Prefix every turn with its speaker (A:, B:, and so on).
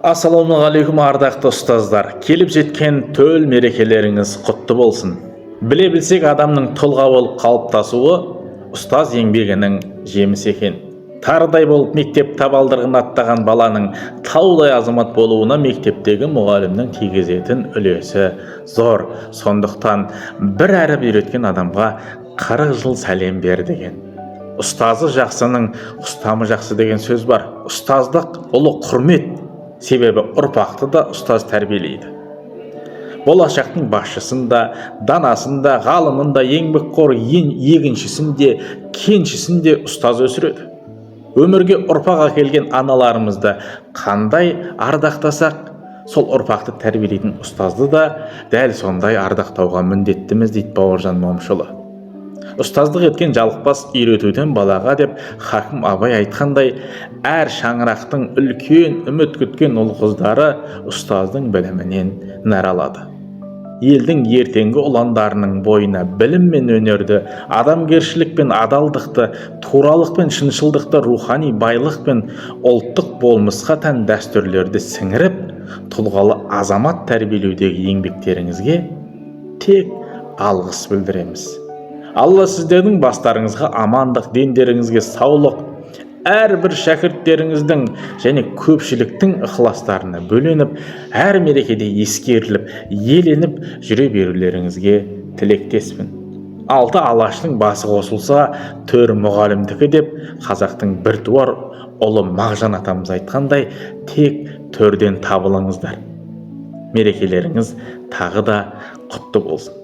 A: Ассалаумағалейкум ардақты ұстаздар. Келіп жеткен төл мерекелеріңіз құтты болсын. Біле білсек, адамның тұлға болып қалыптасуы ұстаз еңбегінің жемісі екен. Тарыдай болып мектеп табалдырығын аттаған баланың таудай азамат болуына мектептегі мұғалімнің тигізетін үлесі зор. Сондықтан бір әріп үйреткен адамға 40 жыл сәлем бер деген. Ұстазы жақсының ұстамы жақсы деген сөз бар. Ұстаздық ұлы құрмет. Себебі ұрпақты да ұстаз тәрбиелейді. Болашақтың басшысын да, данасын да, ғалымын да, еңбекқор егіншісін де, кеншісін де ұстаз өсіреді. Өмірге ұрпақ әкелген аналарымызды қандай ардақтасақ, сол ұрпақты тәрбиелейтін ұстазды да дәл сондай ардақтауға міндеттіміз дейді Бауыржан Момышұлы. Ұстаздық еткен жалықпас үйретуден балаға деп хакім Абай айтқандай, әр шаңырақтың үлкен үміт күткен ұл қыздары ұстаздың білімінен нәр алады. Елдің ертеңгі ұландарының бойына білім мен өнерді, адамгершілік пен адалдықты, туралық пен шыншылдықты, рухани байлық пен ұлттық болмысқа тән дәстүрлерді сіңіріп, тұлғалы азамат тәрбиелеудегі еңбектеріңізге тек алғыс білдіреміз. Алла сіздердің бастарыңызға амандық, дендеріңізге саулық, әрбір шәкірттеріңіздің және көпшіліктің ықыластарына бөленіп, әр мерекеде ескеріліп, еленіп жүре берулеріңізге тілектеспін. 6 алаштың басы қосылса, төр мұғалімдікі деп қазақтың біртуар ұлы Мағжан атамыз айтқандай, тек төрден табылыңыздар. Мерекелеріңіз тағы да құтты болсын.